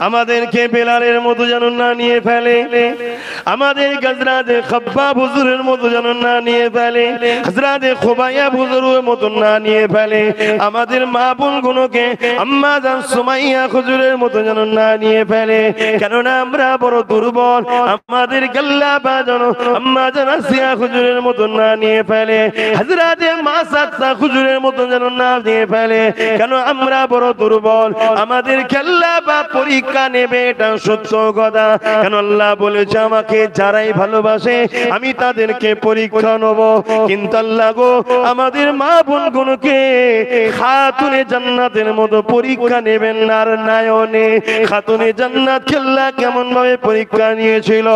আমাদেরকে বেলালের মতো যেন না নিয়ে ফেলে, আমাদের হযরতে খাব্বাব হুজুরের মতো যেন না নিয়ে ফেলে, হযরতে খুবাইব হুজুরের মতো না নিয়ে ফেলে, আমাদের মা বোনগুলোকে আম্মা জান সুমাইয়া হুজুরের মতো যেন না নিয়ে ফেলে। কেননা আমরা বড় দুর্বল, আমাদের আল্লাহ পাক যেন আম্মা জান আসিয়া হুজুরের মতো না নিয়ে ফেলে, হযরতে মা সাদা হুজুরের মতো যেন না নিয়ে ফেলে। কেন আমরা বড় দুর্বল, আমাদের আল্লাহ পাক পরীক্ষা নেবে, এটা সত্য কথা। কেন আল্লাহ বলেছে আমাকে যারাই ভালোবাসে আমি তাদেরকে পরীক্ষা নেব। কিন্তু আল্লাহ গো আমাদের মা বোনগুলোকে খাতুনে জান্নাতের মতো পরীক্ষা নেবেন না। আর নয়নে খাতুনে জান্নাত আল্লাহ কেমন ভাবে পরীক্ষা নিয়েছিল।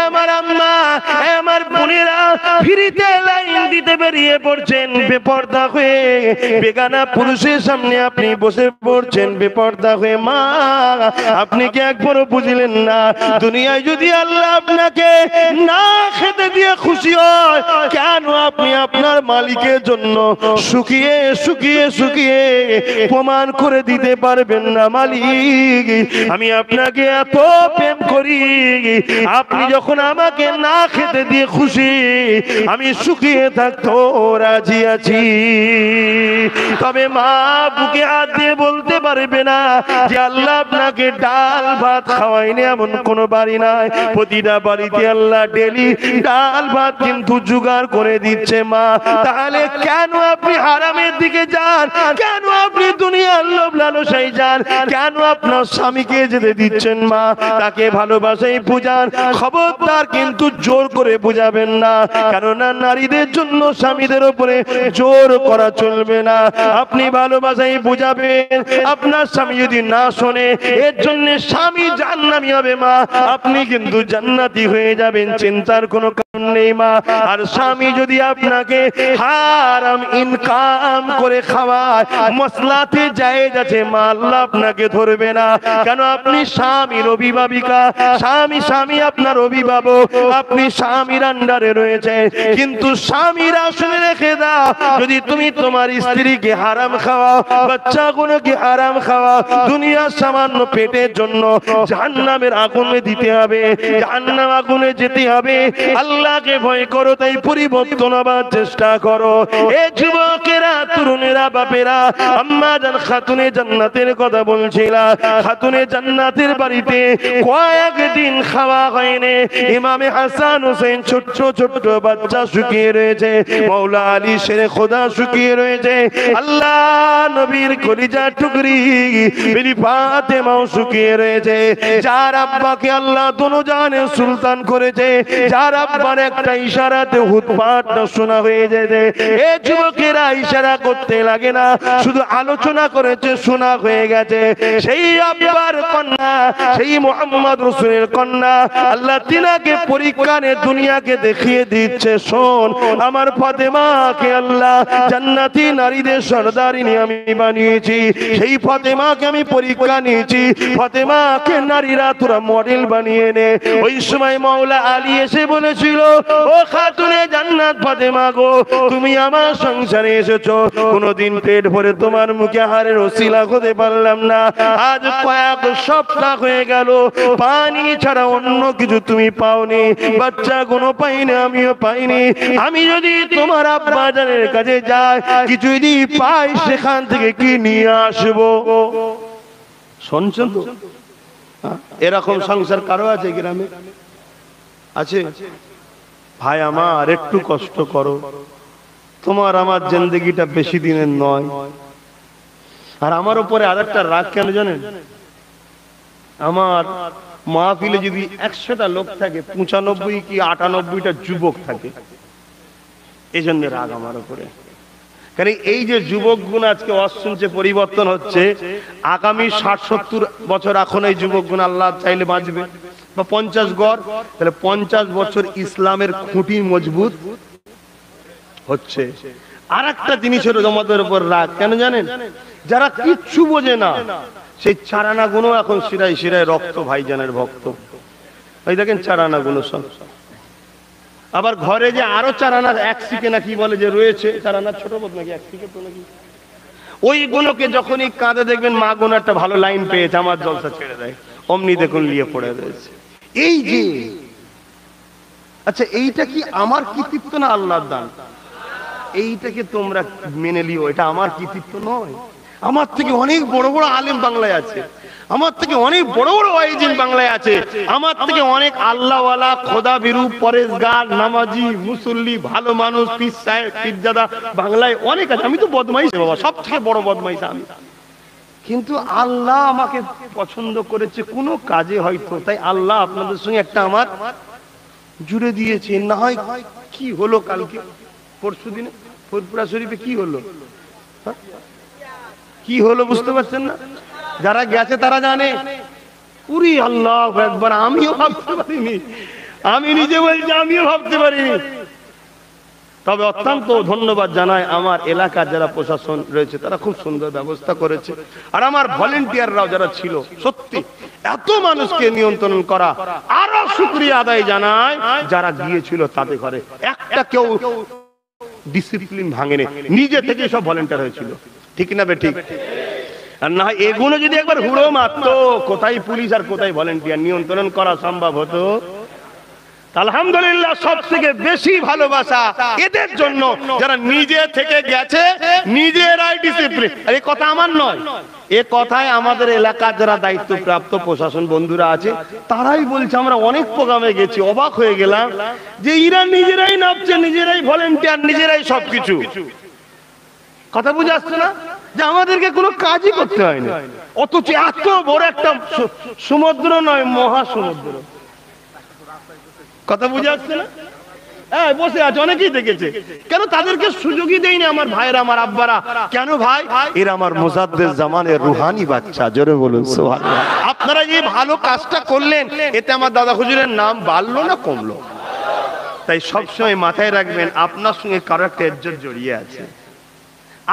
আমার আম্মা, আমার বোনেরা ফ্রিতে লাইন দিতে বেরিয়ে পড়ছেন বেপর্দা হয়ে, বেগানা পুরুষের সামনে আপনি বসে পড়ছেন বেপর্দা হয়ে। মা আপনি কি একবারও বুঝলেন না দুনিয়ায় যদি আল্লাহ আপনাকে না খেতে দিয়ে খুশি হয়, কেন আপনি আপনার মালিকের জন্য শুকিয়ে শুকিয়ে শুকিয়ে প্রমাণ করে দিতে পারবেন না মালিক আমি আপনাকে এত প্রেম করি, আপনি যখন আমাকে না খেতে দিয়ে খুশি আমি শুকিয়ে থাকতেও রাজি আছি। তবে মা বুকে হাত দিয়ে বলতে পারবে না যে আল্লাহ আপনাকে ডাল ভাত খাওয়াইনি, এমন কোন বাড়ি নাই। প্রতিটা বাড়িতে আল্লাহ ডেলি ডাল ভাত কিন্তু জোগাড় করে দিচ্ছে মা। তাহলে কেন আপনি হারামের দিকে যান, কেন আপনি দুনিয়ার লোভ লালসায় যান, কেন আপনার স্বামীকে যেতে দিচ্ছেন মা? তাকে ভালোবাসাই বুঝান, খবরদার কিন্তু জোর করে বুঝাবেন না। কেননা নারীদের জন্য স্বামীদের উপরে জোর করা চলবে না। আপনি ভালোবাসাই বুঝাবেন, আপনার স্বামী যদি না শোনে এর জন্য স্বামী জাহান্নামী হবে মা, আপনি কিন্তু জান্নাতি হয়ে যাবেন, চিন্তার কোনো কারণ নেই মা। আর স্বামী যদি আপনাকে হারাম ইনকাম করে খাওয়ায়, মসলাতে জায়েজ আছে মা, আল্লাহ আপনাকে ধরবে না। কেন আপনি স্বামীর অভিভাবিকা, স্বামী আপনার অভিভাবক, আপনি স্বামীর আন্ডারে রয়েছে। কিন্তু স্বামীরা শুনে রেখে দাও, যদি তুমি তোমার স্ত্রীকে হারাম খাওয়াও, বাচ্চাগুলোকে হারাম খাওয়াও, দুনিয়ার সামান্য পেটের জন্য জাহান্নামের আগুনে দিতে হবে, জাহান্নাম আগুনে যেতে হবে। আল্লাহকে ভয় করো, তাই পরিবর্তন হবার চেষ্টা করো। এ যুবকেরা, তরুণেরা, বাপেরা, আম্মা জান খাতুনে জান্নাতের কথা বলছিলাম। খাতুনে জান্নাতের বাড়িতে কয়েকদিন খাওয়া হয়নি। ইমামে হাসান হোসেন ছোট্ট ছোট্ট বাচ্চা শুকিয়ে রয়েছে, মাওলা আলী শেরে খোদা শুকিয়ে রয়েছে, আল্লাহ নবীর কলিজা টুকরি বিবি ফাতেমাও শুকিয়ে রয়েছে। যার আব্বাকে আল্লাহ দুজাহানের সুলতান করেছে, যার আব্বার একটা ইশারাতে হুতপাতটা শোনা হয়ে যেতে, এ যুবকেরা ইশারা করতে লাগে না, শুধু আলোচনা করেছে, শোনা হয়ে গেছে। সেই আব্বার কন্যা, সেই মুহাম্মদ রাসূলের কন্যা, আল্লাহ তিনাকে পরীক্ষা নিয়ে দুনিয়াকে দেখিয়ে দিচ্ছে, শোন আমার ফাতেমাকে আল্লাহ জান্নাতি নারীদের সরদারিনী আমি বানিয়েছি, সেই ফাতেমাকে আমি পরীক্ষা নিয়েছি, ফাতেমাকে নারীরা তোরা মডেল বানিয়ে নে। ওই সময় মাওলা আলী এসে বলেছিল, ও খাতুনে জান্নাত ফাতেমা গো, তুমি আমার সংসারে এসেছো, কোনদিন পেট ভরে তোমার মুখে আহারের ওসিলা হতে পারলাম না, আজ কয়েক সপ্তাহ হয়ে গেল পানি ছাড়া অন্য কিছু তুমি পাওনি, বাচ্চা কোনো পাইনি, আমিও পাইনি। আমি যদি তোমার আব্বা জানের কাছে যাই, কিছু যদি পাই সেখান থেকে কি নিয়ে আসবো? শুনছেন তো? এরকম সংসার কারো আছে গ্রামে? আছে? ভাই আমার একটু কষ্ট করো, তোমার আমার জিন্দেগিটা বেশি দিনের নয়। আর আমার উপরে আরেকটা রাগ কেন জানেন? আমার মাহফিলে যদি 100টা লোক থাকে, 95 কি 98টা যুবক থাকে, এই জন্য রাগ আমার উপরে। কারণ এই যে যুবকগুণ আজকে অশুনছে, পরিবর্তন হচ্ছে, আগামী 60-70 বছর এখন এই যুবকগুণ আল্লাহ চাইলে বাঁচবে, বা 50 গড়, তাহলে 50 বছর ইসলামের খুঁটি মজবুত হচ্ছে। আর একটা জিনিস হলো আমাদের উপর রাগ কেন জানেন? যারা কিচ্ছু বোঝে না, সেই চারানা গুণ এখন শিরায় শিরায় রক্ত, ভাইজানের ভক্ত। এই দেখেন চারানা গুণ সব। আবার ঘরে যে আরো চারানা 1 সিকে না কি বলে যে রয়েছে, চারানা ছোট বোধ নাকি 1 সিকে তো নাকি, ওইগুলোকে যখনই কাঁদে দেখবেন মা কোনো একটা ভালো লাইন পেয়েছে, আমার জলসা ছেড়ে দেয়, অমনি দেখুন নিয়ে পড়ে রয়েছে। এই যে আচ্ছা, এইটা কি আমার কৃতিত্ব না আল্লাহর দান? এইটাকে তোমরা মেনে লিও, এটা আমার কৃতিত্ব নয়। আমার থেকে অনেক বড় বড় আলেম বাংলায় আছে, আমার থেকে অনেক বড় বড় ওয়াইজিন বাংলায় আছে, আমার থেকে অনেক আল্লাহওয়ালা, খোদা বিরু, পরেশগার, নামাজি, মুসল্লি, ভালো মানুষ, পীর সাহেব, পীরজাদা বাংলায় অনেক আছে। আমি তো বদমাইশ বাবা, সব থেকে বড় বদমাইশ আমি। কিন্তু আল্লাহ আমাকে পছন্দ করেছে কোনো কাজে হয়তো, তাই আল্লাহ আপনাদের সঙ্গে একটা আমার জুড়ে দিয়েছে। না হয় কি হলো কালকে পরশু দিনে ফুরফুরা শরীফে কি হলো, কি হলো বুঝতে পারছেন না? যারা গেছে তারা জানে। পুরি আল্লাহ একবার, আমিও ভাবতে পারিনি, আমি নিজে বলছি আমিও ভাবতে পারিনি। তবে অত্যন্ত ধন্যবাদ জানাই আমার এলাকার যারা প্রশাসন রয়েছে, তারা খুব সুন্দর ব্যবস্থা করেছে। আর আমার ভলেন্টিয়াররাও যারা ছিল, সত্যি এত মানুষকে নিয়ন্ত্রণ করা, আরো শুকরিয়া আদায় জানাই যারা গিয়েছিল তাদের ঘরে। একটা কেউ ডিসিপ্লিন ভাঙেনি, নিজে থেকে সব ভলেন্টিয়ার হয়েছিল, ঠিক না বে ঠিক? আর না এগুলো যদি একবার হুড়ো মারতো, কোথায় পুলিশ আর কোথায় ভলেন্টিয়ার, নিয়ন্ত্রণ করা সম্ভব হতো? আলহামদুলিল্লাহ, সব থেকে বেশি ভালোবাসা এদের জন্য যারা নিজে থেকে গেছে, নিজেরাই ডিসিপ্লিন। এই কথা আমার নয়, এ কথায় আমাদের এলাকার যারা দায়িত্বপ্রাপ্ত প্রশাসন বন্ধুরা আছে তারাই বলছে। আমরা অনেক প্রোগ্রামে গেছি, অবাক হয়ে গেলাম যে এরা নিজেরাই নামছে, নিজেরাই ভলেন্টিয়ার, নিজেরাই সবকিছু। কথা বুঝে আসছে না যে আমাদেরকে কোনো কাজই করতে হয়নি, অথচ এত বড় একটা সমুদ্র নয়, মহাসমুদ্র। কথা বুঝে আসছে না? হ্যাঁ, বসে আছে, অনেকেই দেখেছে। কেন তাদেরকে সুযোগই দেয়নি আমার ভাইরা, আমার আব্বারা? কেন ভাই? এরা আমার মুজাদ্দেদ জামানের রুহানি বাচ্চা। জোরে বলুন সুবহানাল্লাহ। আপনারা এই ভালো কাজটা করলেন, এতে আমার দাদা হুজুরের নাম বাড়লো না কমলো? তাই সবসময় মাথায় রাখবেন, আপনার সঙ্গে কারো একটা ইজ্জত জড়িয়ে আছে,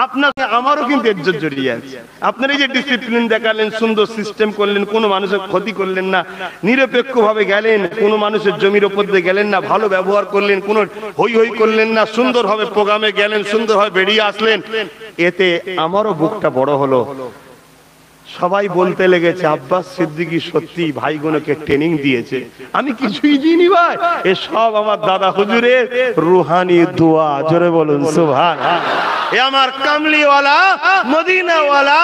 আপনার আমারও কিন্তু ইজ্জত জড়িয়ে আছে। আপনারা এই যে ডিসিপ্লিন দেখালেন, সুন্দর সিস্টেম করলেন, কোনো মানুষের ক্ষতি করলেন না, নিরপেক্ষ ভাবে গেলেন, কোনো মানুষের জমির উপর দিয়ে গেলেন না, ভালো ব্যবহার করলেন, কোনো হই হই করলেন না, সুন্দরভাবে প্রোগ্রামে গেলেন, সুন্দরভাবে বেরিয়ে আসলেন, এতে আমারও বুকটা বড় হলো। সবাই বলতে লেগেছে আব্বাস সিদ্দিকী সত্যি ভাইগুলোকে ট্রেনিং দিয়েছে। আমি কিছুই দিইনি ভাই, এ সব আমার দাদা হুজুরের রুহানি দোয়া। জোরে বলুন সুবহানাল্লাহ। এ আমার কামলিওয়ালা, মদিনাওয়ালা,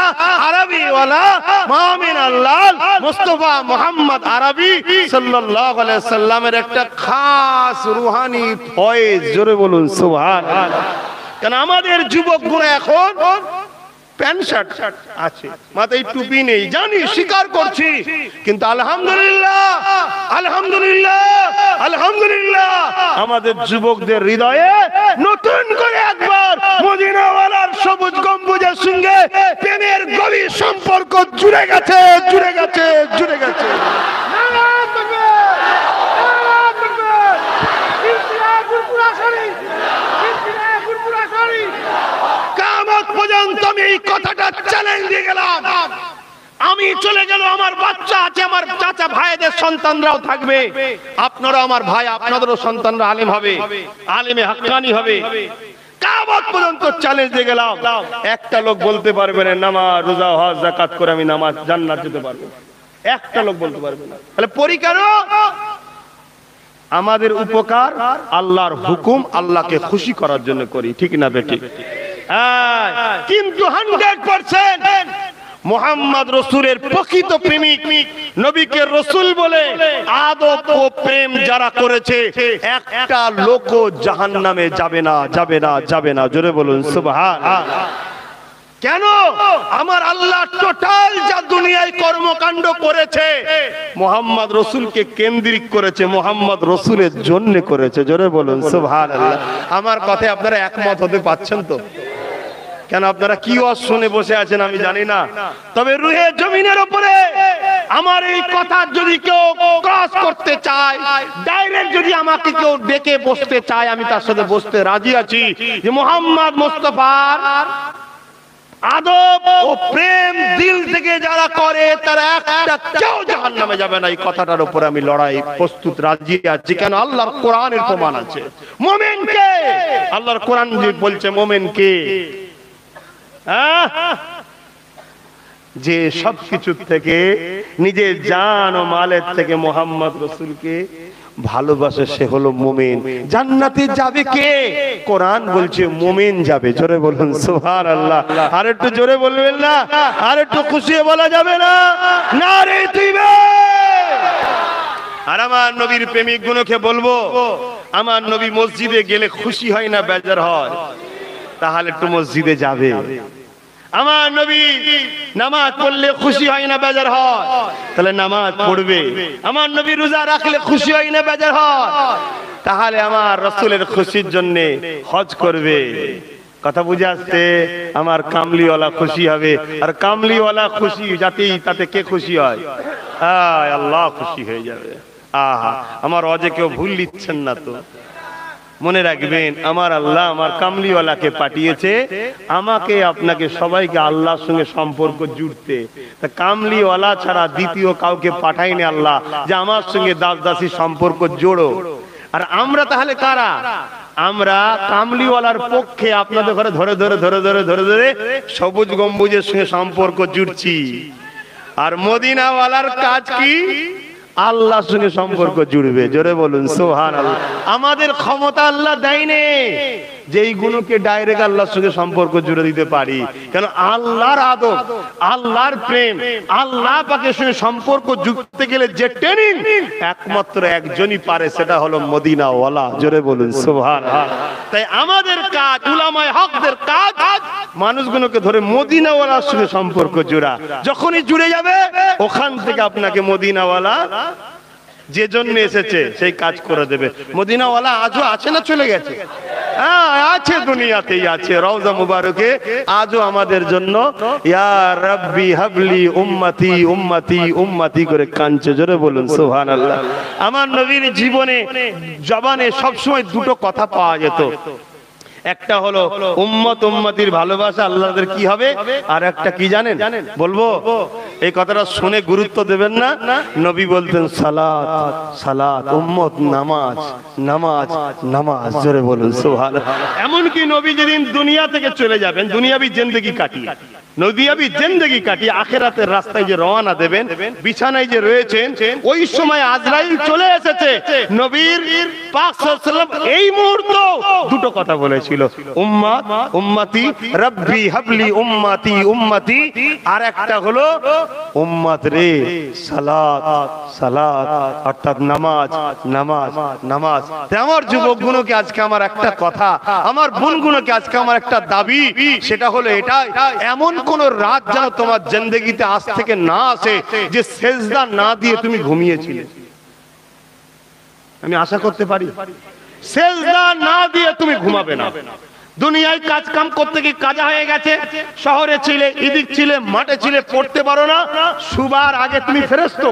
আরবিওয়ালা, মুমিন আল্লাহ মুস্তাফা মুহাম্মদ আরবি সাল্লাল্লাহু আলাইহি সাল্লামের একটা খাস রুহানি ফয়েজ। জোরে বলুন সুবহানাল্লাহ। কারণ আমাদের যুবকগুলো এখন প্যান্ট শার্ট আছে, মাথায় টুপি নেই, জানি, স্বীকার করছি, কিন্তু আলহামদুলিল্লাহ, আলহামদুলিল্লাহ, আলহামদুলিল্লাহ, আমাদের যুবকদের হৃদয়ে নতুন করে একবার মদিনাওয়ালার সবুজ গম্বুজের সঙ্গে প্রেমের গভীর সম্পর্ক জুড়ে গেছে, জুড়ে গেছে, জুড়ে গেছে। পর্যন্ত আমি এই কথাটা চ্যালেঞ্জ দিয়ে গেলাম। আমি চলে গেল, আমার বাচ্চা আছে, আমার চাচা ভাইদের সন্তানরাও থাকবে, আপনারা আমার ভাই, আপনাদেরও সন্তানরা আলেম হবে, আলেমে হাক্কানি হবে। কিয়ামত পর্যন্ত চ্যালেঞ্জ দিয়ে গেলাম, একটা লোক বলতে পারবে না নামাজ, রোজা, হজ, যাকাত করে আমি নামাজ জান্নাত যেতে পারবো, একটা লোক বলতে পারবে না। তাহলে পরিকার আমাদের উপকার আল্লাহর হুকুম, আল্লাহকে খুশি করার জন্য করি, ঠিক না বেটি? কিন্তু 100% মুহাম্মদ রাসূলের প্রকৃত প্রেমিক, নবীকে রাসূল বলে আদব ও প্রেম যারা করেছে, একটা লোকও জাহান্নামে যাবে না, যাবে না, যাবে না। জোরে বলুন সুবহানাল্লাহ। কেন? আমার আল্লাহ টোটাল যা দুনিয়ায় কর্মকাণ্ড করেছে মুহাম্মদ রাসূলকে কেন্দ্রিক করেছে, মুহাম্মদ রাসূলের জন্য করেছে। জোরে বলুন সুবহানাল্লাহ। আমার কথায় আপনারা একমত হতে পারছেন তো? কেন আপনারা কি ওয়াজ শুনে বসে আছেন আমি জানি না, তবে রুহে জমিনের উপরে আমার এই কথা যদি কেউ ক্রস করতে চায়, ডাইরেক্ট যদি আমাকে কেউ ডেকে বসতে চায়, আমি তার সাথে বসতে রাজি আছি। যে মুহাম্মদ মুস্তাফার আদব ও প্রেম দিল থেকে যারা করে তারা একটা কেউ জাহান্নামে যাবে না, এই কথাটার উপরে আমি লড়াই প্রস্তুত, রাজি আছি। কেন? আল্লাহর কোরআনের প্রমাণ আছে। মুমিন কে? আল্লাহর কোরআন যে বলছে মুমিন কে, যে সবকিছু থেকে নিজের জান ও মালের থেকে মোহাম্মদ রাসূলকে ভালোবাসে সে হলো মুমিন। জান্নাতে যাবে কে? কোরআন বলছে মুমিন যাবে। জোরে বলুন সুবহানাল্লাহ। আর একটু জোরে বলবেন না? আর একটু খুশি বলা যাবে না? নারে তাকবীর। আর আমার নবীর প্রেমিক গুলোকে বলবো, আমার নবী মসজিদে গেলে খুশি হয় না বেজার হয়? তাহলে একটু মসজিদে যাবে। আমার নবী নামাজ পড়লে খুশি হয় না বেজার হয়? তাহলে নামাজ পড়বে। আমার নবী রোজা রাখলে খুশি হয় না বেজার হয়? তাহলে আমার রাসূলের খুশির জন্য হজ করবে। কথা বুঝে আসছে? আমার কামলিওয়ালা খুশি হবে। আর কামলিওয়ালা খুশি যাতেই তাতে কে খুশি হয়? আল্লাহ খুশি হয়ে যাবে। আহা, আমার হজে কেউ ভুল দিচ্ছেন না তো? মনে রাখবেন, আমার আল্লাহ আমার কামলিওয়ালাকে পাঠিয়েছে আমাকে আপনাকে সবাইকে আল্লাহর সঙ্গে সম্পর্ক জুড়তে। তা কামলিওয়ালা ছাড়া দ্বিতীয় কাউকে পাঠায়নি আল্লাহ যে আমার সঙ্গে দাস দাসী সম্পর্ক জোড়ো। আর আমরা তাহলে কারা? আমরা কামলিওয়ালার পক্ষে আপনাদের ঘরে ধরে ধরে ধরে ধরে ধরে ধরে সবুজ গম্বুজের সঙ্গে সম্পর্ক জুড়ছি। আর মদিনাওয়ালার কাজ কি? আল্লাহর সঙ্গে সম্পর্ক জুড়বে। জোরে বলুন সুবহানাল্লাহ। আমাদের ক্ষমতা আল্লাহ দেয়নি যে এই গুণকে ডাইরেক্ট আল্লাহর সঙ্গে সম্পর্ক জুড়ে দিতে পারি। কেন? আল্লাহর আদব, আল্লাহর প্রেম, আল্লাহ পাকের সঙ্গে সম্পর্ক যুক্ত গেলে যে ট্রেনিং একমাত্র একজনই পারে, সেটা হলো মদিনাওয়ালা। জোরে বলুন সুবহানাল্লাহ। তাই আমাদের কাজ, উলামায়ে হকদের কাজ, মানুষগুলোকে ধরে মদিনাওয়ালার সঙ্গে সম্পর্ক জোড়া। যখনই জুড়ে যাবে ওখান থেকে আপনাকে মদিনাওয়ালা যে জন্য এসেছে সেই কাজ করে দেবে। মদিনাওয়ালা আজও আছে না চলে গেছে? হ্যাঁ আছে, দুনিয়াতেই আছে। রওজা মুবারকে আজও আমাদের জন্য ইয়া রাব্বি হাবলি উম্মতি উম্মতি উম্মতি করে কাঁদছে। জোরে বলুন সুবহানাল্লাহ। আমার নবীর জীবনে জবানে সবসময় দুটো কথা পাওয়া যেত। একটা হলো উম্মত উম্মতির ভালোবাসা, আল্লাহদের কি হবে? আর একটা কি জানেন? বলবো, এই কথাটা শুনে গুরুত্ব দেবেন না। নবী বলতেন সালাত সালাত, উম্মত নামাজ নামাজ নামাজ। জোরে বলুন সুবহানাল্লাহ। এমনকি নবী যেদিন দুনিয়া থেকে চলে যাবেন, দুনিয়াবি জিন্দেগি কাটিয়ে, নদিয়াবি জিন্দেগি কাটিয়ে আখিরাতের রাস্তায় যে রওনা দেবেন, বিছানায় যে রয়েছেন, ওই সময় আজরাইল চলে এসেছে। নবীর পাক সাল্লাল্লাহু আলাইহি ওয়াসাল্লাম এই মুহূর্তে দুটো কথা বলেছিল, উম্মত উম্মতি রব্বি হাবলি উম্মতি উম্মতি। আর একটা হলো উম্মত রে সালাত সালাত, অর্থাৎ নামাজ নামাজ নামাজ। আমার যুবকগুলোকে আজকে আমার একটা কথা, আমার বোনগুলোকে আজকে আমার একটা দাবি, সেটা হলো এটাই, এমন কোন রাত যেন তোমার জিন্দেগিতে আজ থেকে না আসে যে সেজদা না দিয়ে তুমি ঘুমিয়েছিলে। আমি আশা করতে পারি সেজদা না দিয়ে তুমি ঘুমাবে না। দুনিয়ায় কাজ কাম করতে গিয়ে কাজা হয়ে গেছে, শহরে ছিলে, ইদিক ছিলে, মাঠে ছিলে, পড়তে পারো না, শুবার আগে তুমি ফেরেশতা,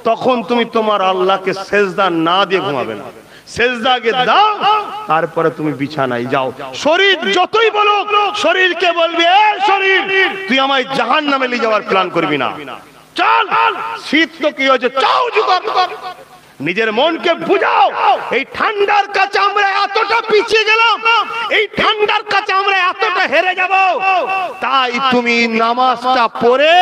তখন তুমি তোমার আল্লাহকে সেজদা না দিয়ে ঘুমাবে না। সেজদা আগে দাও, তারপরে তুমি বিছানায় যাও। শরীর যতই বলো, শরীরকে বলবি এ শরীর তুই আমায় জাহান্নামে নিয়ে যাওয়ার প্ল্যান করবি না, চল। শীত তো কি হয়েছে, চাও জুগার। নিজের মনকে বুঝাও, এই ঠান্ডার কাছে আমরা এতটা পিছিয়ে গেলাম, এই ঠান্ডার কাছে আমরা এতটা হেরে যাব। তাই তুমি নামাজটা পড়ে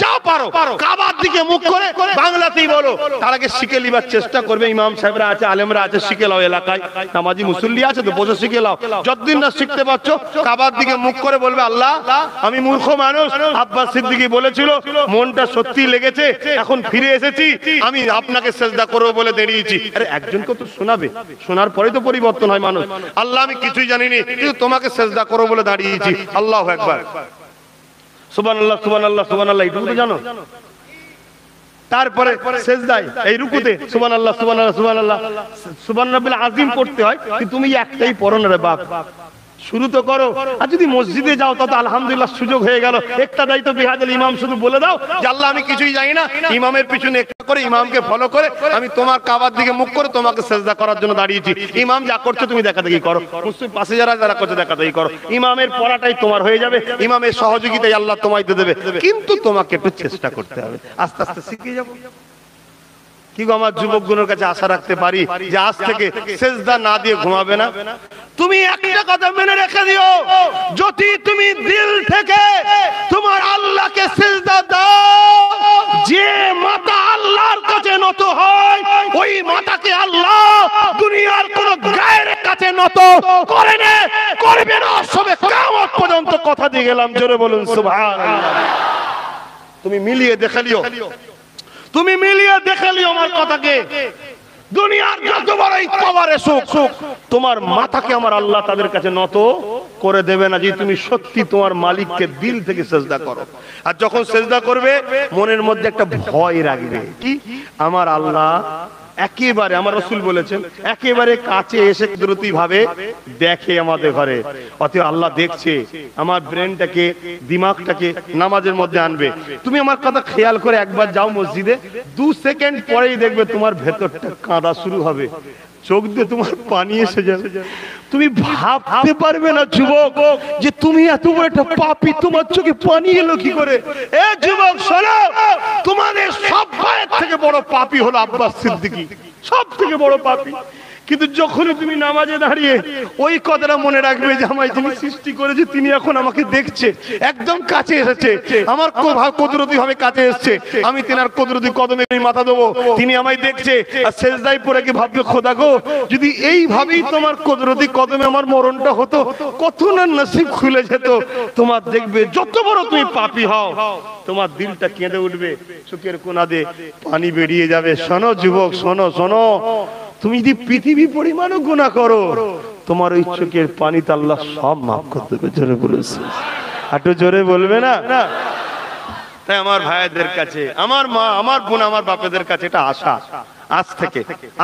যা পারো কাবার দিকে মুখ করে বাংলাতেই বলো, তার আগে শিখে লিবার চেষ্টা করবে। ইমাম সাহেবরা আছে, আলেমরা আছে, শিখে লাও। এলাকায় নামাজি মুসল্লি আছে তো, বসে শিখে লাও। যতদিন না শিখতে পারছো কাবার দিকে মুখ করে বলবে, আল্লাহ আমি মূর্খ মানুষ, আব্বাস সিদ্দিকী বলেছিল মনটা সত্যি লেগেছে, এখন ফিরে এসেছি, আমি আপনাকে সেজদা করব বলে দাঁড়িয়েছি। আরে একজনকে তো শোনাবে, শোনার পরে তো পরিবর্তন হয় মানুষ। আল্লাহ আমি কিছুই জানিনি, কিন্তু তোমাকে সেজদা করব বলে দাঁড়িয়েছি। আল্লাহু আকবার, সুবহানাল্লাহ সুবহানাল্লাহ সুবহানাল্লাহ, এটুকু তো জানো। তারপরে সেজদায় এই রুকুতে সুবহানাল্লাহ সুবহানাল্লাহ সুবহানাল্লাহ সুবহান রাব্বিল আযীম পড়তে হয়, কিন্তু তুমি একটাই পড়ো না রে বাপ, শুরু তো করো। আর যদি মসজিদে যাও তত আলহামদুলিল্লাহ সুযোগ হয়ে গেল। একটা দায়িত্ব বিহাজেল ইমাম, শুধু বলে দাও যে আল্লাহ আমি কিছুই জানি না, ইমামের পিছনে একটা করে ইমামকে ফলো করে আমি তোমার কাবার দিকে মুখ করে তোমাকে সেজদা করার জন্য দাঁড়িয়েছি। ইমাম যা করছে তুমি দেখা দেখি করো, মুসলিম পাশে যারা করছে দেখা দেখি করো। ইমামের পড়াটাই তোমার হয়ে যাবে, ইমামের সহযোগিতায় আল্লাহ তোমায় দিয়ে দেবে, কিন্তু তোমাকে একটু চেষ্টা করতে হবে। আস্তে আস্তে শিখে যাবো। কি গো, আমার যুবকগুলোর কাছে আশা রাখতে পারি যে আজ থেকে সেজদা না দিয়ে ঘুমাবে না। তুমি একটা কথা মনে রেখে দিও, যদি তুমি দিল থেকে তোমার আল্লাহকে সিজদা দাও, যে মাথা আল্লাহর কাছে নত হয় ওই মাথাকে আল্লাহ দুনিয়ার কোন গায়ের কাছে নত করে না, করবে না, সবে কিয়ামত পর্যন্ত। কথা দিয়ে গেলাম, জোরে বলুন সুবহানাল্লাহ। তুমি মিলিয়ে দেখে লিও, তুমি মিলিয়ে দেখে লিও আমার কথাকে। দুনিয়ার যত বড়ই কবরে সুখ, তোমার মাথাকে আমার আল্লাহ তাদের কাছে নত করে দেবে না, যে তুমি সত্যি তোমার মালিককে দিল থেকে সিজদা করো। আর যখন সিজদা করবে মনের মধ্যে একটা ভয় রাখবে, কি আমার আল্লাহ একেবারে, আমার রাসূল বলেছেন, একেবারে কাছে এসে কুদরতি ভাবে দেখে আমাদের ঘরে। অতএব আল্লাহ দেখছে, আমার ব্রেনটাকে, দিমাগটাকে নামাজের মধ্যে আনবে। তুমি আমার কথা খেয়াল করে একবার যাও মসজিদে, 2 সেকেন্ড পরেই দেখবে তোমার ভেতরটা কাঁদা শুরু হবে, চোখ দিয়ে তোমার পানি এসে যাবে। তুমি ভাবতে পারবে না যুবক যে তুমি এত বড় একটা পাপী, তোমার চোখে পানি এলো কি করে। এ যুবক শোনো, তোমাদের সব ভাইয়ের থেকে বড় পাপী হলো আব্বাস সিদ্দিকী, সব থেকে বড় পাপী। কিন্তু যখন তুমি নামাজে দাঁড়িয়ে ওই কথাটা মনে রাখবে যে আমায় যিনি সৃষ্টি করেছে তিনি এখন আমাকে দেখছে, একদম কাছে এসেছে, আমার কুদরতি ভাবে কাছে এসেছে, আমি তেনার কুদরতি কদমে মাথা দেবো, তিনি আমায় দেখছে। আর সেজদায় পড়ে কি ভাববে, খোদা গো যদি এইভাবেই তোমার কুদরতি কদমে আমার মরণটা হতো, কত না নসিব খুলে যেত। তোমার দেখবে যত বড় তুমি পাপী হও, তোমার দিলটা কেঁদে উঠবে, চোখের কোনা দিয়ে পানি বেরিয়ে যাবে। শোনো যুবক, শোনো শোনো, তুমি যদি পৃথিবী পরিমাণও গুনাহ করো, তোমার ওই চোখের পানিতে আল্লাহ সব মাফ করে দেবে। জোরে বলেছে, একটু জোরে বলবে না? তাই আমার ভাইদের কাছে, আমার মা, আমার বোন, আমার বাপেদের কাছে এটা আশা,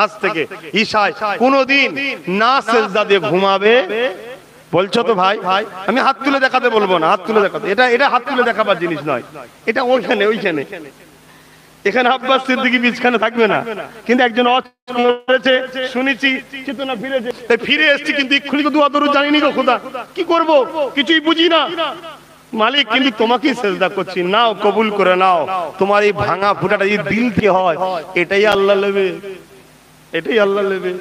আজ থেকে ঈশায় কোনদিন না সিজদা দিয়ে ঘুমাবে। বলছো তো ভাই, আমি হাত তুলে দেখাতে বলবো না, হাত তুলে দেখাতে, এটা হাত তুলে দেখাবার জিনিস নয়, এটা ওইখানে এখানে আব্বাস সিদ্দিকী বিছখানে থাকবে না। কিন্তু একজন করেছে শুনেছি, চেতনা ফিরেছে, তাই ফিরে এসেছি, কিন্তু এক্ষুনি তো দোয়া দরুদ জানিনি গো খোদা, কি করব কিছুই বুঝি না। মালিক কিন্তু তোমাকেই সিজদা করছি, নাও কবুল করে নাও। তোমার এই ভাঙা ফুটাটা যদি দিল থেকে হয়, এটাই আল্লাহ নেবে, এটাই আল্লাহ নেবে।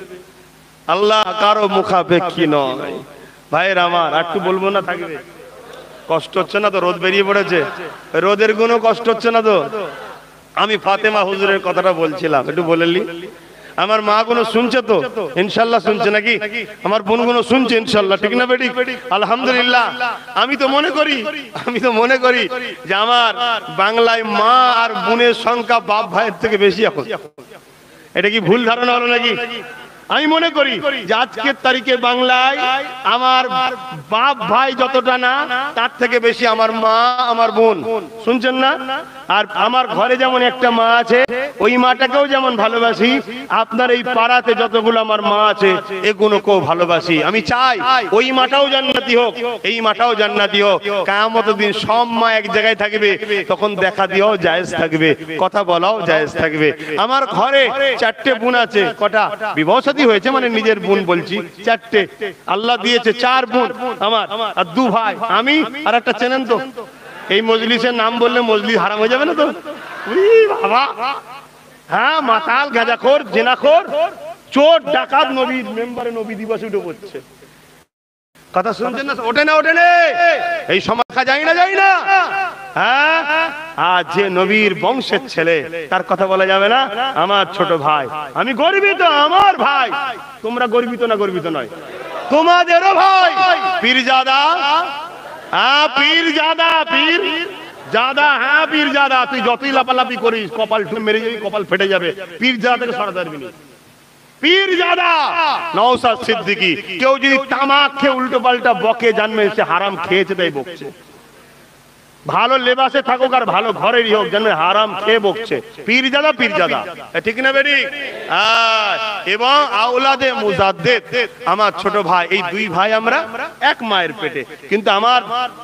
আল্লাহ কারো মুখাপেক্ষী নয়। ভাইয়ের আমার, একটু বলবো না থাকবে? কষ্ট হচ্ছে না তো? রোদ বেরিয়ে পড়েছে, রোদের কোনো কষ্ট হচ্ছে না তো? আমি ফাতেমা হুজুরের কথাটা বলছিলাম, একটু বলেলি। আমার মা গুলো শুনছে তো? ইনশাল্লাহ শুনছে নাকি? আমার বোন গুলো শুনছে ইনশাল্লাহ, ঠিক না বেটি? আলহামদুলিল্লাহ। আমি তো মনে করি যে আমার বাংলায় মা আর বোনের সংখ্যা বাপ ভাইয়ের থেকে বেশি এখন। এটা কি ভুল ধারণা হলো নাকি? আমি মনে করি যে আজকের তারিখে বাংলায় আমার বাপ ভাই যতটা না, তার থেকে বেশি আমার মা, আমার বোন। শুনছেন না? আর আমার ঘরে যেমন একটা মা আছে, ওই মাটাকেও যেমন ভালোবাসি, আপনার এই পাড়াতে যতগুলো আমার মা আছে এগুলোকেও ভালোবাসি। আমি চাই ওই মাটাও জান্নাতি হোক, এই মাটাও জান্নাতি হোক। কিয়ামতের দিন সব মা এক জায়গায় থাকবে, তখন দেখা দিয়েও জায়েজ থাকবে, কথা বলাও জায়েজ থাকবে। আমার ঘরে 4টে বোন আছে। কটা? বিবাহ শাদী হয়েছে, মানে নিজের বোন বলছি, 4টে আল্লাহ দিয়েছে। 4 বোন আমার, আর 2 ভাই, আমি আর একটা। চেনেন তো? এই মজলিসের নাম বললে মজলিস হারাম হয়ে যাবে না তো? বাবা, হ্যাঁ, মাতাল, গাঁজাখোর, জেনাখোর, চোর, ডাকাত, নবীর মেম্বারে নবী দিবস উঠে পড়ছে। কথা শুনছেন না? ওঠে না? এই সমাজা যাই না? হ্যাঁ, আর যে নবীর বংশের ছেলে, তার কথা বলা যাবে না? আমার ছোট ভাই, আমি গর্বিত, আমার ভাই। তোমরা গর্বিত না? গর্বিত নয়, তোমাদেরও ভাই পীরজাদা। হ্যাঁ, পীরজাদা, হ্যাঁ পীরজাদা। তুই যতই লাপালাপি করিস, কপাল মেরে যাবি, কপাল ফেটে যাবে। পীরজাদা থেকে সরাতে পারবি না। পীরজাদা নওশাদ সিদ্দিকী। কেউ যদি তামাক খেয়ে উল্টো পাল্টা বকে, জানবে সে হারাম খেয়েছে, তাই বকছে। ভালো লেবাসে থাকুক আর ভালো ঘরেরই হোক, জানবে হারাম খেয়ে বকছে। পীরজাদা, ঠিক না বেটি? এবং আওলাদে মুজাদ্দেদ, আমার ছোট ভাই, এই 2 ভাই আমরা এক মায়ের পেটে, কিন্তু আমার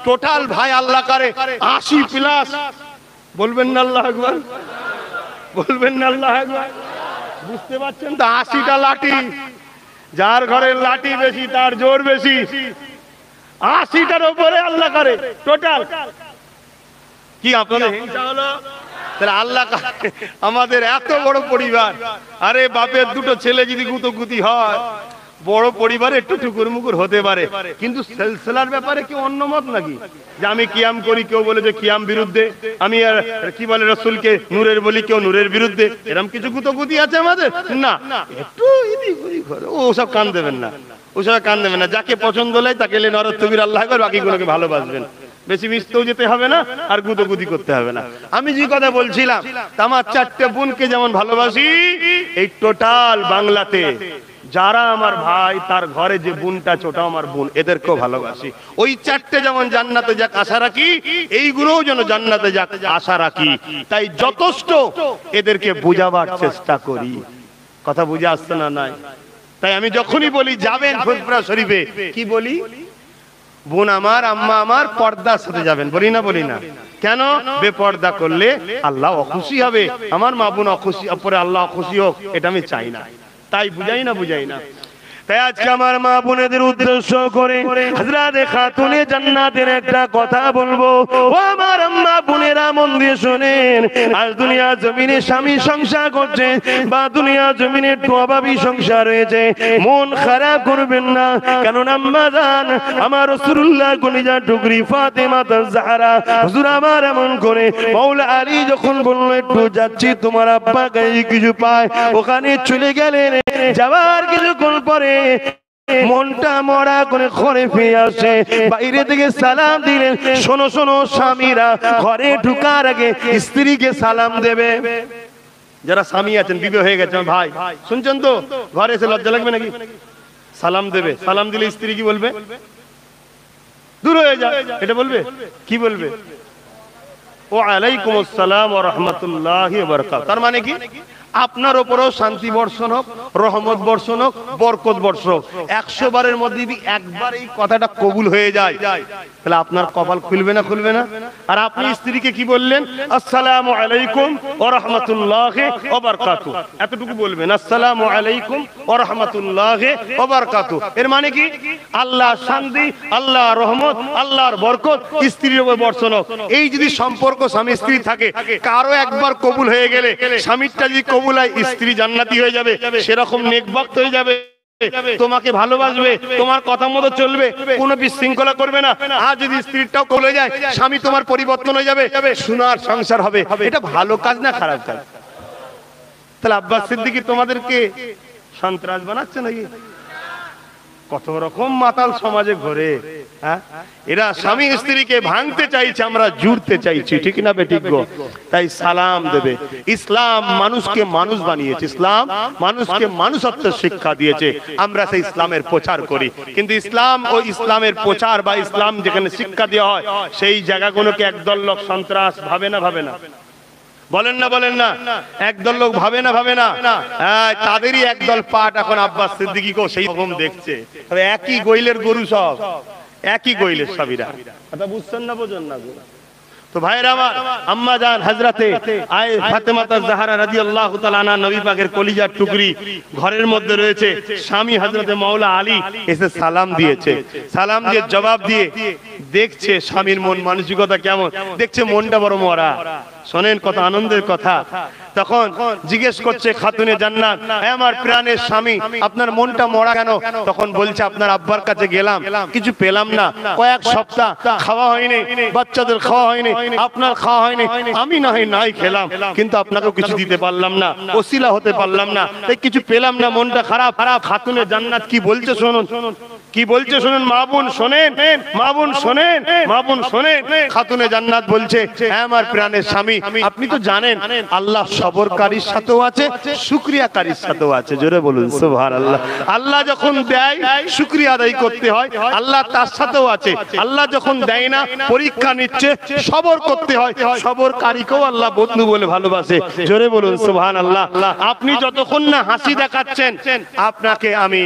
টোটাল ভাই আল্লাহ করে 80+। বলবেন না আল্লাহু আকবার? বলবেন না আল্লাহু আকবার? বুঝতে পারছেন তো? 80টা লাঠি, যার ঘরে লাঠি বেশি তার জোর বেশি। 80টার উপরে আল্লাহ করে টোটাল। কি আপনাদের হিংসা হলো? তাহলে আল্লাহ আমাদের এত বড় পরিবার। আরে বাপের 2টো ছেলে যদি গুতোগুতি হয়, বড় পরিবারে একটু টুকুর মুকুর হতে পারে, কিন্তু সিলসিলার ব্যাপারে কি অন্য মত নাকি? যে আমি কিয়াম করি, কেউ বলে যে কিয়াম বিরুদ্ধে, আমি আর কি বলে রসুলকে নূরের বলি, কেউ নূরের বিরুদ্ধে, এরকম কিছু গুতগুতি আছে আমাদের না। একটু ওসব কান দেবেন না, ওসব কান দেবেন না। যাকে পছন্দ হয় তাকে নরতবির আল্লাহ করে, বাকিগুলোকে ভালোবাসবেন। বেশি মিশতেও যেতে হবে না, আর গুতগুতি করতে হবে না। আমি যে কথা বলছিলাম, আমার 4টে বোনকে যেমন ভালোবাসি, এই টোটাল বাংলাতে যারা আমার ভাই, তার ঘরে যে বোনটা ছোট আমার বোন, এদেরকেও ভালোবাসি। ওই 4টে যেমন জান্নাতে যাক আশা রাখি, এইগুলোও যেন জান্নাতে যাক আশা রাখি। তাই যথেষ্ট এদেরকে বোঝাবার চেষ্টা করি। কথা বুঝে আসছে না? নাই। তাই আমি যখনই বলি যাবেন ফুরফুরা শরীফে, কি বলি? বোন আমার, আম্মা আমার, পর্দার সাথে যাবেন, বলি না? বলি না? কেন? বেপর্দা করলে আল্লাহ অখুশি হবে। আমার মা বোন অখুশি, পরে আল্লাহ খুশি হোক, এটা আমি চাই না। তাই বুঝাই না। তাই আজকে আমার মা বোনেদের উদ্দেশ্য করে হযরতে খাতুনে জান্নাতের একটা কথা বলবো। ও আমার আম্মা বোনেরা, মন দিয়ে শুনেন। আজ দুনিয়া জমিনে স্বামী সংসার করছে, বা দুনিয়া জমিনে একটু অভাবী সংসার রয়েছে, মন খারাপ করবেন না। কারণ আম্মা জান, আমার রাসূলুল্লাহ কলিজা টুকরি ফাতেমা জাহরা হুজুর আমার এমন করে মাওলা আলী যখন বলল একটু যাচ্ছি তোমার আব্বা কাছে কিছু পায়, ওখানে চলে গেলেন। যাওয়ার কিছুক্ষণ পরে মনটা মরা করে ঘরে ফিরে আসে, বাইরে থেকে সালাম দিলেন। শোনো স্বামীরা, ঘরে ঢুকার আগে স্ত্রীকে সালাম দেবে। যারা স্বামী আছেন, বিবাহ হয়ে গেছে ভাই, শুনছেন তো? ঘরে এসে লজ্জা লাগবে নাকি? সালাম দেবে। সালাম দিলে স্ত্রী কি বলবে? দূর হয়ে যায়, এটা বলবে। কি বলবে? ওয়া আলাইকুমুস সালাম ওয়া রাহমাতুল্লাহি ওয়া বারাকাতুহু। তার মানে কি? আপনার উপরেও শান্তি বর্ষণ হোক, রহমত বর্ষণ হোক, বরকত বর্ষণ হোক। 100 বারের মধ্যে যদি একবার এই কথাটা কবুল হয়ে যায়, তাহলে আপনার কপাল খুলবে না? আর আপনি স্ত্রীকে কি বললেন? আসসালামু আলাইকুম ওয়া রাহমাতুল্লাহি ওয়া বারাকাতুহু, এতটুকু বলবেন। আসসালামু আলাইকুম ওয়া রাহমাতুল্লাহি ওয়া বারাকাতুহু। এর মানে কি? আল্লাহ শান্তি, আল্লাহ রহমত, আল্লাহর বরকত স্ত্রীর উপর বর্ষণ হোক। এই যদি সম্পর্ক স্বামী স্ত্রী থাকে, কারো একবার কবুল হয়ে গেলে, স্বামীরটা যদি কবুল হয়, স্ত্রী জান্নাতি হয়ে যাবে, সেরকম নেকবাক্ত হয়ে যাবে, তোমাকে ভালোবাসবে, তোমার কথা মতো চলবে, কোনো বিশৃঙ্খলা করবে না। আর যদি স্ত্রীটাও কবুল হয়ে যায়, স্বামী তোমার পরিবর্তন হয়ে যাবে, সোনার সংসার হবে। এটা ভালো কাজ না খারাপ কাজ? তাহলে আব্বাস সিদ্দিকী তোমাদেরকে সন্ত্রাস বানাচ্ছে নাকি? কত রকম মাতাল সমাজে ঘরে। এরা স্বামী স্ত্রীকে ভাঙতে চাইছে, আমরা জুড়তে চাইছি, ঠিক না বেঠিক গো? তাই সালাম দেবে। ইসলাম মানুষকে মানুষ বানিয়েছে, ইসলাম মানুষকে মানুষত্বের শিক্ষা দিয়েছে। আমরা সেই ইসলামের প্রচার করি, কিন্তু ইসলাম ও ইসলামের প্রচার বা ইসলাম যেখানে শিক্ষা দেওয়া হয়, সেই জায়গাগুলোকে একদল লোক সন্ত্রাস ভাবে না? বলেন না? একদল লোক ভাবে না? তাদেরই একদল পাট এখন আব্বাস সিদ্দিকীকেও সেই রকম দেখছে। একই গোইলের গরু, সব একই গোইলের সবিরা। কথা বুঝছেন না? বোঝেন না? তো ভাইরা আমার, আম্মা জান হযরতে ফাতেমা জাহরা রাদিয়াল্লাহু তাআলা আনহা, নবী পাকের কলিজার টুকরি, ঘরের মধ্যে রয়েছে। স্বামী হযরতে মাওলা আলী এসে সালাম দিয়েছে। সালাম দিয়ে জবাব দিয়ে দেখছে স্বামীর মন মানসিকতা কেমন, দেখছে মনটা বড় মরা। শোনেন কত আনন্দের কথা। তখন জিজ্ঞেস করছে খাতুনে জান্নাত, আমার প্রাণের স্বামী, আপনার মনটা মরা কেন? তখন বলছে, আপনার আব্বার কাছে গেলাম, কিছু পেলাম না, কয়েক সপ্তাহ খাওয়া হয়নি, বাচ্চাদের খাওয়া হয়নি, আপনার খাওয়া হয়নি, আমি নাই খেলাম, কিন্তু আপনাকেও কিছু দিতে পারলাম না, ওসিলা হতে পারলাম না, তাই কিছু পেলাম না, মনটা খারাপ। খাতুনে জান্নাত কি বলছে শুনুন, কি বলছে শুনুন। মা বোন শোনেন, খাতুনে জান্নাত বলছে, আমার প্রাণের স্বামী, আপনি তো জানেন আল্লাহ সবরকারীর সাথেও আছে, শুকরিয়াকারীর সাথেও আছে। জোরে বলুন সুবহানাল্লাহ। আল্লাহ যখন দেয় শুকরিয়া আদায় করতে হয়, আল্লাহ তার সাথেও আছে। আল্লাহ যখন দেয় না, পরীক্ষা নিচ্ছে, সবর করতে হয়, সবরকারীকেও আল্লাহ বন্ধু বলে ভালোবাসে। জোরে বলুন সুবহানাল্লাহ। আপনি যতক্ষণ না হাসি দেখাচ্ছেন, আপনাকে আমি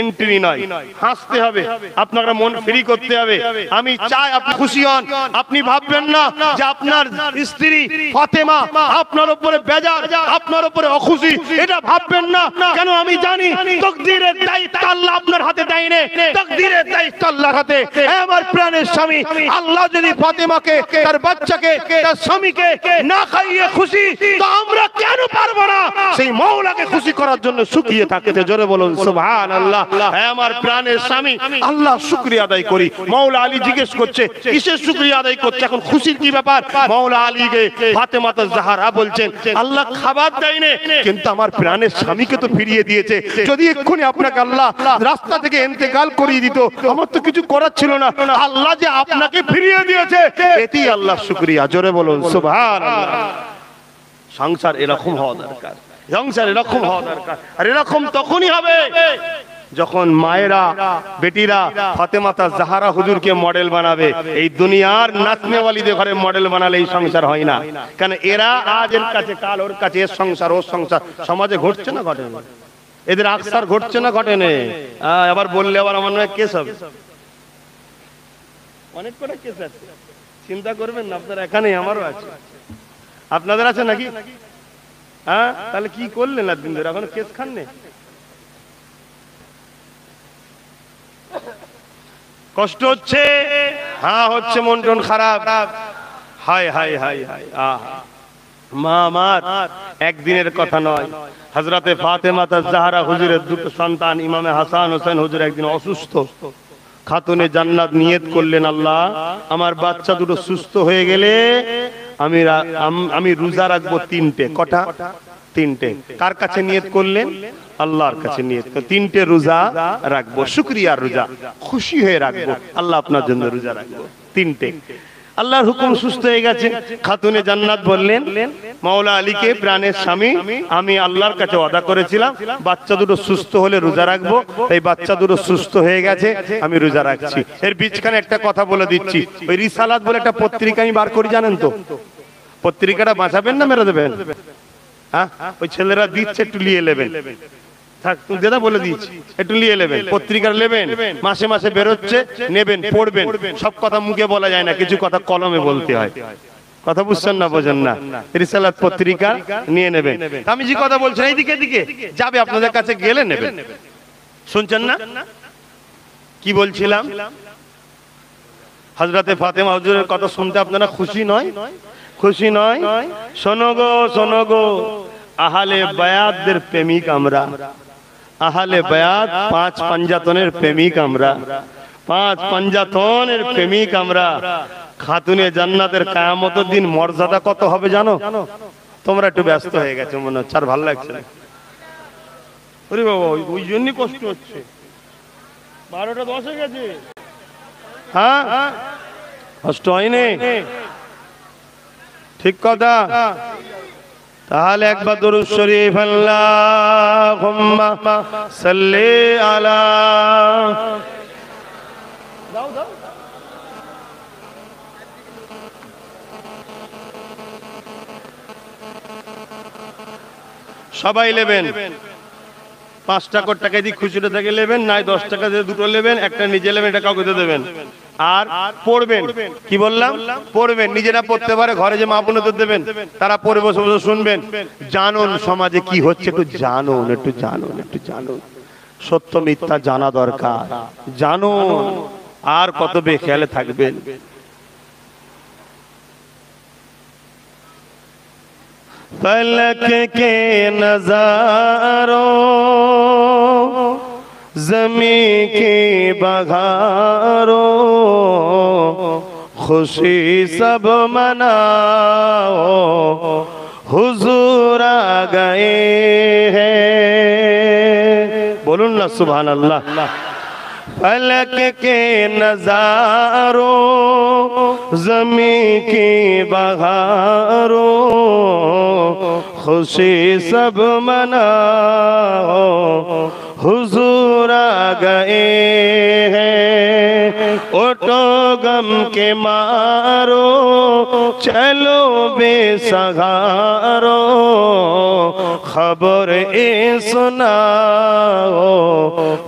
এন্ট্রি নয়, হাসতে হবে, আপনার মন ফ্রি করতে হবে। আমি চাই আপনি খুশি হন। আপনি ভাববেন না যে আপনার স্ত্রী ফাতেমা আপনার উপরে বেজার, আপনার উপরে অখুশি, এটা ভাববেন না। কেন? আমি জানি তাকদীরের দায়িত্ব আল্লাহ আপনার হাতে দেয়নি, তাকদীরের দায়িত্ব আল্লাহর হাতে। আমার প্রাণের স্বামী, আল্লাহ যদি ফাতেমাকে, তার বাচ্চাকে, তার স্বামীকে না খাইয়ে খুশি, তো আমরা কেন পারবো না সেই মওলাকে খুশি করার জন্য শুকিয়ে থাকতে। জোরে বলুন সুবহানাল্লাহ। হে আমার প্রাণের স্বামী, আল্লাহ শুকরিয়া আদায় করি। মাওলা আলী জিজ্ঞেস করছে কিসের শুকরিয়া আদায় করছে, এখন খুশির কি ব্যাপার? মাওলা আলীকে ফাতেমা জাহরা বলছেন আল্লাহ খাবার দেয়নি, কিন্তু আমার প্রাণের স্বামীকে তো ফিরিয়ে দিয়েছে। যদি এক্ষুনি আপনাকে আল্লাহ রাস্তা থেকে ইন্তেকাল করিয়ে দিত, আমার তো কিছু করার ছিল না, আল্লাহ যে আপনাকে ফিরিয়ে দিয়েছে এতেই আল্লাহ শুকরিয়া। জোরে বলুন সুবহানাল্লাহ। সংসার এরকম হওয়া দরকার, সংসার এরকম হওয়া দরকার। আর এরকম তখনই হবে যখন মায়েরা বেটিরা ফাতেমা জাহরা হুজুরকে মডেল বানাবে। এই দুনিয়ার নাচনেওয়ালিদের ঘরে মডেল বানালে এই সংসার হয় না। কেন এরা আজ এর কাছে, কাল ওর কাছে, এর সংসার ওর সংসার। সমাজে ঘটছে না ঘটে না? এদের আকসার ঘটছে না ঘটে না? আবার বললে আবার আমার নয় কেস হবে, অনেক করে কেস আছে। চিন্তা করবেন না আপনারা, এখানে আমারও আছে, আপনাদের আছে নাকি? হ্যাঁ, তাহলে কি করলেন না দিন ধরে, এখন কেস খান নে? কষ্ট হচ্ছে? হ্যাঁ হচ্ছে, মন টন খারাপ। হায় হায় হায় হায়, মা আমার একদিনের কথা নয়। হযরতে ফাতেমা জাহরা হুজুরের দুটো সন্তান ইমামে হাসান হোসেন হুজুর একদিন অসুস্থ। খাতুনে জান্নাত নিয়ত করলেন আল্লাহ আমার বাচ্চা দুটো সুস্থ হয়ে গেলে আমি রোজা রাখবো তিনটে। কটা? তিনটে। কার কাছে নিয়ত করলেন? আল্লাহর কাছে নিয়ত করে তিনটে রোজা রাখবো, শুকরিয়ার রোজা, খুশি হয়ে রাখবো, আল্লাহ আপনার জন্য রোজা রাখবো তিনটে। আল্লাহর হুকুম, সুস্থ হয়ে গেছে। খাতুনে জান্নাত বললেন মাওলা আলীকে, প্রাণের স্বামী, আমি আল্লাহর কাছে ওয়াদা করেছিলাম বাচ্চা দুটো সুস্থ হলে রোজা রাখবো, এই বাচ্চা দুটো সুস্থ হয়ে গেছে, আমি রোজা রাখছি। এর বিচখানে একটা কথা বলে দিচ্ছি, ওই রিসালাত বলে একটা পত্রিকা আমি বার করি, জানেন তো? পত্রিকাটা বাঁচাবেন না মেরে দেবেন? হ্যাঁ, ওই ছেলেরা দিচ্ছে, একটু নিয়ে নেবেন। থাক, তুমি দাদা বলে দিচ্ছি, একটু নিয়ে নেবেন, পত্রিকা নেবেন, মাসে মাসে বেরোচ্ছে, নেবেন, পড়বেন। সব কথা মুখে বলা যায় না, কিছু কথা কলমে বলতে হয়। কথা বুঝছেন না, বোঝেন না? রিসালাত পত্রিকা নিয়ে নেবেন। আমি যে কথা বলছেন এইদিকে দিকে যাবে, আপনাদের কাছে গেলে নেবেন। শুনছেন না কি বলছিলাম? হযরতে ফাতেমা হুজুরের কথা শুনতে আপনারা খুশি নয়? খুশি নয়? শোনো গো, শোনো গো, আহলে বায়াতদের প্রেমিক আমরা। আহলে বায়াত, পাঁচ পাঞ্জাতনের প্রেমিক আমরা, পাঁচ পাঞ্জাতনের প্রেমিক আমরা। খাতুনে জান্নাতের কিয়ামতের দিন মর্যাদা কত হবে জানো? তোমরা একটু ব্যস্ত হয়ে গেছো মনে হচ্ছে, আর ভালো লাগছে না। ওরে বাবা, ওই জন্যই কষ্ট হচ্ছে। 12টা 10 হয়ে গেছে। হ্যাঁ, কষ্ট হয়নি, ঠিক কথা। তাহলে একবার দরুদ শরীফ, আল্লাহুম্মা সাল্লি আলা, দাও দাও, সবাই নেবেন। 5 টাকা দিয়ে খুচরো থেকে নেবেন, নাই 10 টাকা দিয়ে দুটো নেবেন, একটা নিজে নেবেন, এটা কাউকে দিয়ে দেবেন। আর পড়বেন, কি বললাম? পড়বেন, নিজেরা পড়তে পারে, ঘরে যে মা বোনদের দেবেন, তারা পড়ে বসে বসে শুনবেন। জানুন সমাজে কি হচ্ছে, একটু জানুন, একটু জানুন, একটু জানুন। সত্য মিথ্যা জানা দরকার, জানুন। আর কত বেখেয়ালে থাকবেন। फलक के नजारों, ज़मी की बहारों, खुशी सब मनाओ, हुजूर आ गए हैं। बोलूं ना सुभान अल्लाह। फलक के नजारों, ज़मी की बहारों, खुशी सब मनाओ, हुजूर आ गए हैं। उठो गम के मारो, चलो बेसहारो, खबर ए सुनाओ,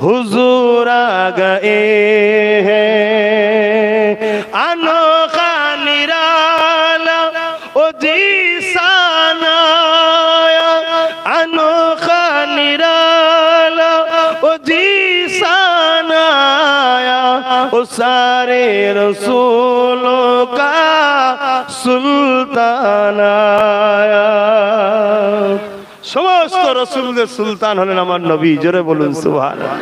हुजूर आ गए हैं। अनोखा निराला ओ जीसाना, अनोखा निराला ओ जीसाना, ओ सारे रसूलों का सुल्तान आया। সমস্ত রাসূলদের সুলতান হলেন আমার নবী। জোরে বলুন সুবহানাল্লাহ।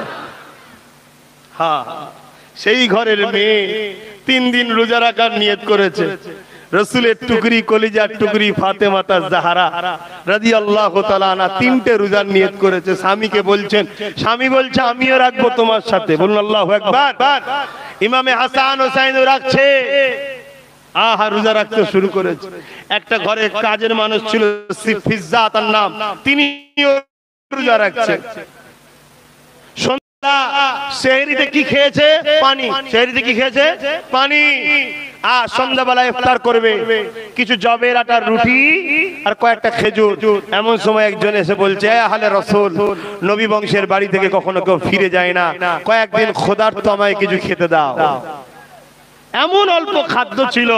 হ্যাঁ, সেই ঘরের মেয়ে 3 দিন রোজা রাখার নিয়ত করেছে। রাসূলের টুকরি, কলিজার টুকরি ফাতেমা জাহরা রাদিয়াল্লাহু তাআলা আনহা 3টে রোজার নিয়ত করেছে। স্বামীকে বলছেন, স্বামী বলছে আমিও রাখবো তোমার সাথে। বলুন আল্লাহু আকবার। ইমামে হাসান হোসেন রাখছে, আহা রোজা রাখতে শুরু করেছে। একটা ঘরে কাজের মানুষ ছিল, ফিজ্জা তার নাম, তিনিও রোজা রাখছে। সেহরিতে কি খেয়েছে? পানি। সেহরিতে কি খেয়েছে? পানি। আর সন্ধ্যাবেলা ইফতার করবে, কিছু জবের আটার রুটি আর কয়েকটা খেজুর। এমন সময় একজন এসে বলছে, আহলে রাসূল, নবী বংশের বাড়ি থেকে কখনো কেউ ফিরে যায় না, কয়েকদিন ক্ষুধার্ত আমায় কিছু খেতে দাও। এমন অল্প খাদ্য ছিল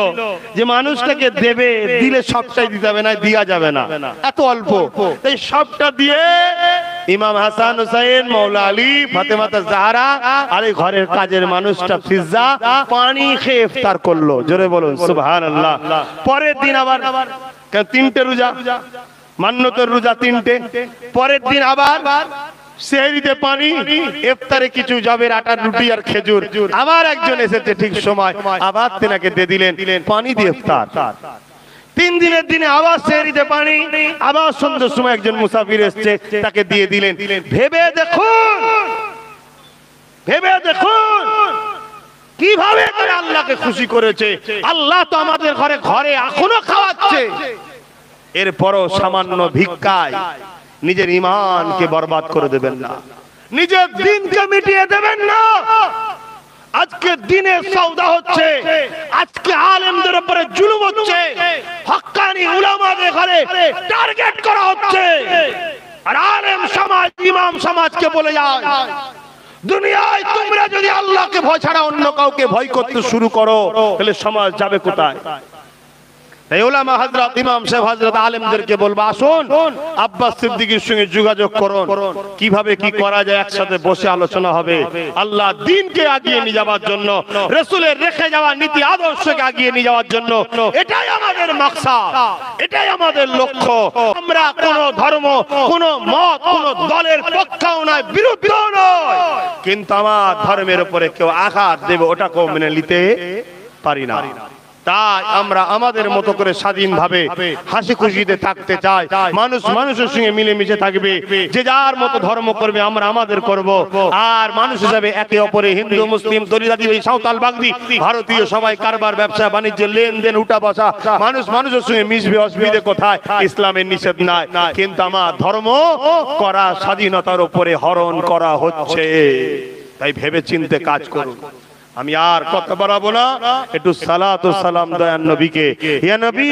যে মানুষটাকে দেবে, দিলে সবটাই দিতে হবে না, দিয়া যাবে না, এত অল্প। তাই সবটা দিয়ে ইমাম হাসান হোসেন, মাওলা আলী, ফাতেমা জাহরা আর এই ঘরের কাজের মানুষটা ফিজ্জা পানি খেয়ে ইফতার করলো। জোরে বলুন সুবহানাল্লাহ। পরের দিন আবার 3টে রোজা, মান্নতের রোজা 3টে। পরের দিন আবার সেহরিতে পানি, ইফতারে কিছু জবের আটার রুটি আর খেজুর। আবার একজন এসেছে ঠিক সময়, আবার তেনাকে দিয়ে দিলেন পানি দিয়ে ইফতার। 3 দিনের দিনে আবার সেহরিতে পানি, আবার সন্ধ্যার সময় একজন মুসাফির এসেছে, তাকে দিয়ে দিলেন। ভেবে দেখুন, ভেবে দেখুন কিভাবে করে আল্লাহকে খুশি করেছে। আল্লাহ তো আমাদের ঘরে ঘরে এখনো খাওয়াচ্ছে, এরপরও সামান্য ভিক্ষায় নিজের ঈমানকে বরবাদ করে দেবেন না, নিজের দিনকে মিটিয়ে দেবেন না। আজকে দিনের সওদা হচ্ছে, আজকে আলেমদের উপরে জুলুম হচ্ছে, হক্কানি উলামাদের ঘরে টার্গেট করা হচ্ছে। আর আলেম সমাজ, ইমাম সমাজকে বলে যায়, দুনিয়ায় তোমরা যদি আল্লাহকে ভয় ছাড়া অন্য কাউকে ভয় করতে শুরু করো, তাহলে সমাজ যাবে কোথায়? তাই উলামা হযরত, ইমাম সাহেব হযরত আলেমদেরকে বলবো, আসুন আব্বাস সিদ্দিকীর সঙ্গে যোগাযোগ করুন, কিভাবে কি করা যায়, একসাথে বসে আলোচনা হবে। আল্লাহ দ্বীনকে এগিয়ে নিয়ে যাওয়ার জন্য, রাসূলের রেখে যাওয়া নীতি আদর্শকে এগিয়ে নিয়ে যাওয়ার জন্য, এটাই আমাদের মাকসাদ, এটাই আমাদের লক্ষ্য। আমরা কোন ধর্ম, কোন মত, কোন দলের পক্ষেও নয়, বিরুদ্ধেও নয়, কিন্তু আমার ধর্মের উপরে কেউ আঘাত দেবে ওটাকেও মেনে নিতে পারি না। তাই আমরা আমাদের মতো করে স্বাধীনভাবে হাসি খুশিতে থাকতে চাই। মানুষ মানুষের সঙ্গে মিলেমিশে থাকবে, যে যার মতো ধর্ম করবে, আমরা আমাদের করব। আর মানুষ হিসাবে একে অপরে, হিন্দু মুসলিম দলিত সাঁওতাল বাগদি ভারতীয় সবাই কারবার ব্যবসা বাণিজ্য লেনদেন উঠা বসা, মানুষ মানুষের সঙ্গে মিশবে, অসুবিধে কোথায়? ইসলামের নিষেধ নাই, কিন্তু আমার ধর্ম করা স্বাধীনতার উপরে হরণ করা হচ্ছে। তাই ভেবে চিন্তে কাজ করুন। আমি আর কথা বাড়াবো না, একটু সালাত ও সালাম দয়ান নবীকে। ইয়া নবী,